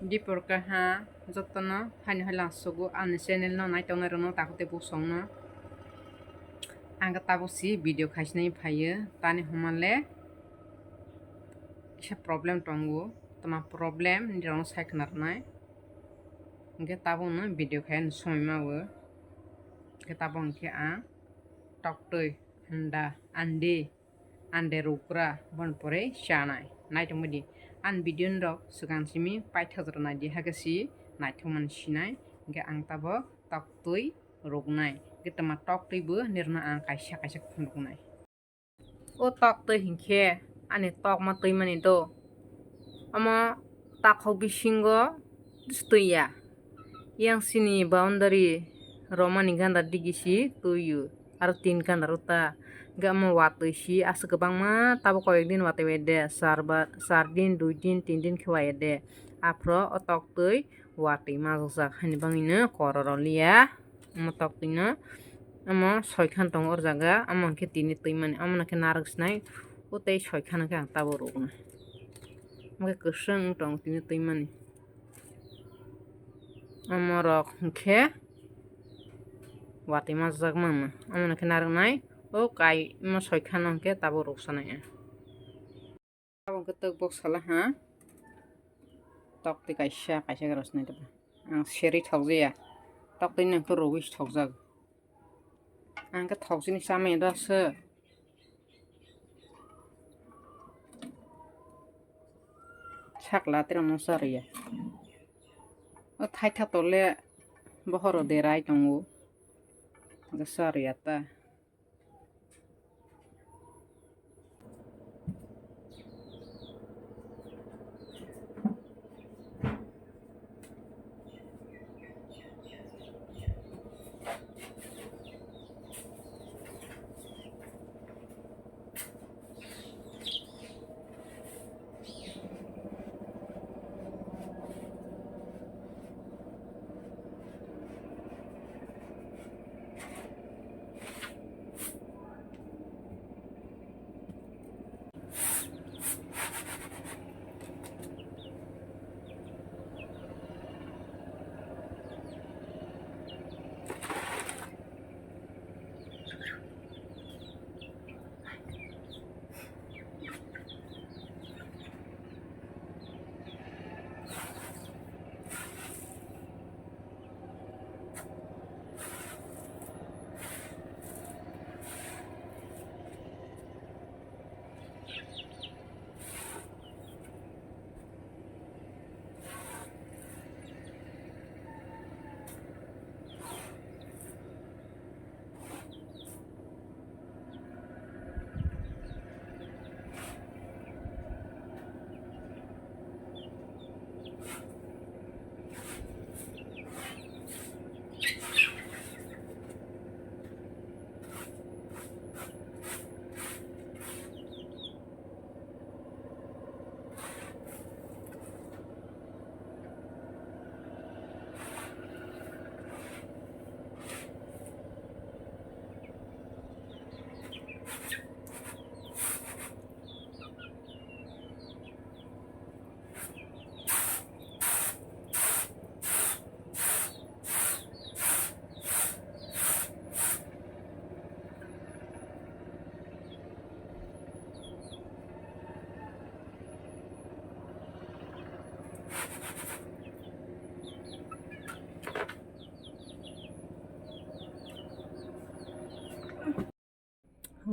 di porka ha jotono haini halang sugu an channel no nai tong no takote bu song no anga tabo si video khaisnai phayo tani homale isa problem tongo tama problem ni rong saiknar nai ge tabo no video khain somai mawo ge tabo ke a tok tui ande rukra bon pore chanai nai tong di an video rok sugan simi paithadro nai di hagasi nai thoman sinai ge ang tabo tok tui ruknai ge tama tok tui bo nirna ang kaisa kaisa khunuknai o tok tui hinkhe ani tok ma tui mani do ama takhok bisingo tuya yang sini boundary romani ganda digisi tuyu aro tin ganda ruta gama watui si asa kwbangma tabo koyekdin watai wede sar din 2 din 3 din khewai de afro o tok tui watui majak hani bangino kororo liya mo tok tui no amo 6 khan tongo or jaga amo ke tini tui mani amo ke narak snai o tei 6 khan ke ang tabo rokna mo ke kusung tong tini tui mani amo rok ke watui majak mama amo ke narak nai o kai mo 6 khan ke tabo roksanai tabo ke tok box sala ha tok tui kaisa kaisa rosnai ang seri thokjaya tok tui nang ko rogis thokjak ang ke thoksini samai da se sakla terong no sariya o thai tha tole bohoro derai tongo ga sariya ta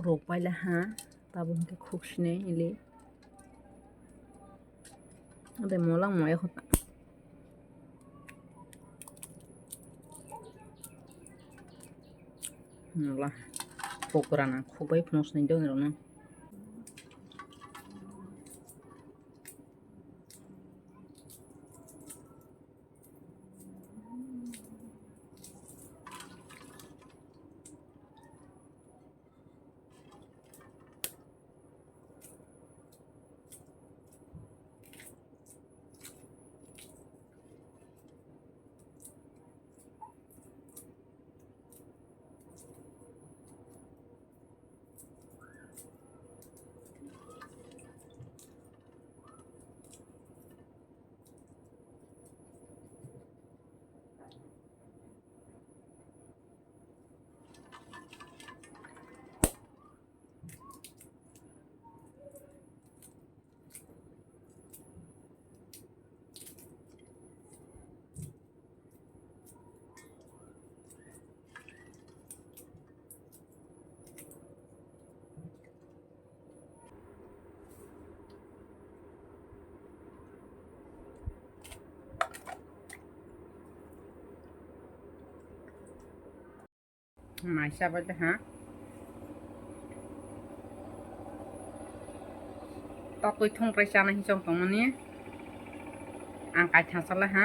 rok paila ha tabo ke khuksine ile ade molang moya khota mola pokrana khubai phnos nai do na Maisa baca ha. Tokoi thong prai chana hi chong tongmani. Ang kai thasala ha.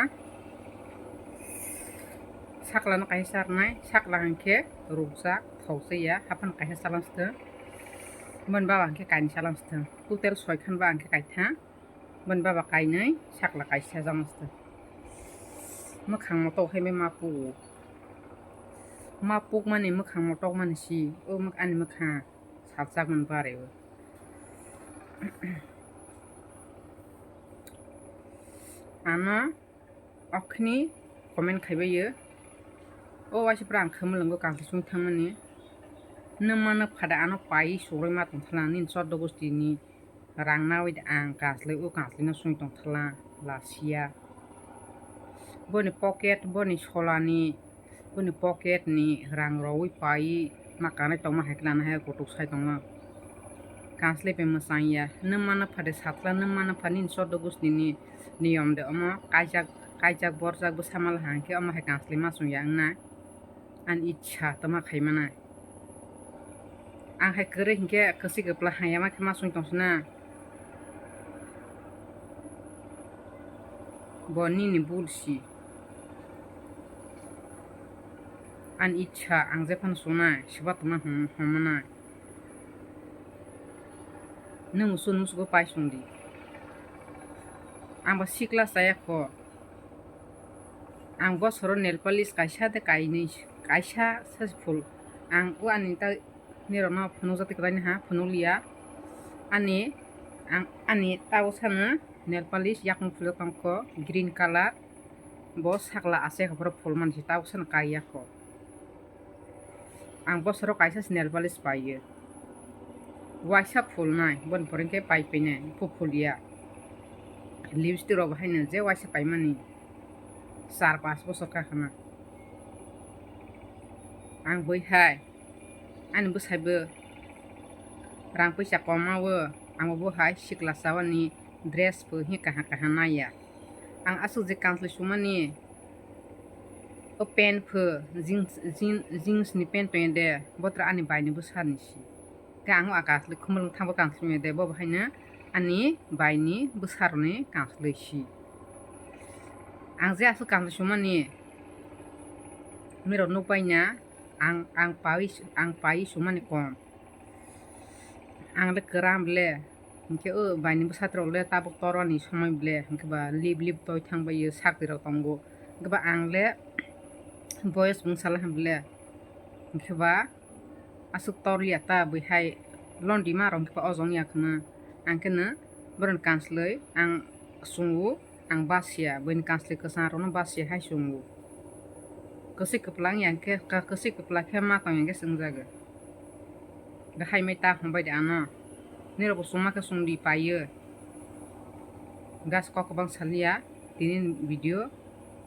Sakla no kai sarnai, sakla hangke ruksak thausiya hapan kai salamste. Bon baba hangke kai salamste. Tutel soikhan ba hangke kai tha. Bon baba kai nai sakla kai sajamste. Mokhang motok hai me mapu. Mapuk mani mokhang motok mani si. O mak ani mokha sajak man bare. Ano okni komen khaibayo. O waisipra ang khamulango kangsi sung thangmani. Namana phada ano pai soroi ma tongthla nin sot dogosti ni rangna wid ang kasle o kasle na sung tongthla la sia. Boni pocket boni solani boni pocket ni rang rowi pai makane tongma heklana he kotuk sai tongma. Kasle pe masanya namana phade satla namana phanin sot dogosti ni niyom de omo kajak borjak bu samal hangke omo he kasle ma sung yang na. An icha tama khaimana. Ang hai kere hingke kasi kepla hayama kema sung tongsna. Boni ni bulsi. An icha ang jepan suna shibat ma homana. Nung sun musuko pai sungdi. Ang ba sikla saya ko. Ang bos horo nail polish kaisa de kaisa sasful. Ang u anita nirono phunu jati kadani ha phunu liya. Ani tau sana nail polish yakung fulo kangko green color. Bos sakla ase khapro phul man si tau sana kaya ko. Ang bos horo kaisa nail polish paye. Waisa phul nai bon poringke pai pene phulia. Lipstick ro bahai je waisa pai mani. 4-5 bosor kakana. Ang bwsai. Ani bwsai bo. Rang paisa koma wo. Ang bwsai sikla sawani dress po hi kaha naya. Ang asu je kansle sumani. O pen po jeans ni pen de botra ani bai ni bwsar ni si. Ka ang akasle khumulung thangbo kansle de bo bahai na ani bai ni bwsar ni kansle si. Ang je asu kansle sumani. Miro nupai na ang pai sumani kom. Ang le keram ble hingke o bani bwsatro le tabuk toro ni somai ble hingke ba lip toy thangbayo sakdiro tongo. Hingke ba ang le boys bungsala hamble hingke ba asuk torliya ta bwsai londi ma rong pa ozong yakna angkena boron kansle ang sungu ang basia boin kansle kesan rono basia hai sungu. Kasi keplang yang ke kasi kepla ke ma tong yang ke sengjaga. Gahai mai ta hombai de ana. Nero bo suma ke sung di paye. Gas kok bang salia tinin video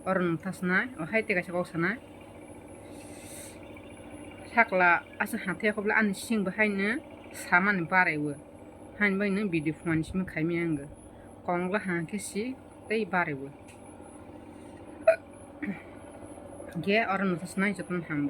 orang tasna o hai te ka sana. Sakla asa hante ko bla an sing bahai ne saman bare wo. Han bai ne video fon sim khaimi ang. Kongla han ke si tei bare wo. Ge orang tasna jatun hamba.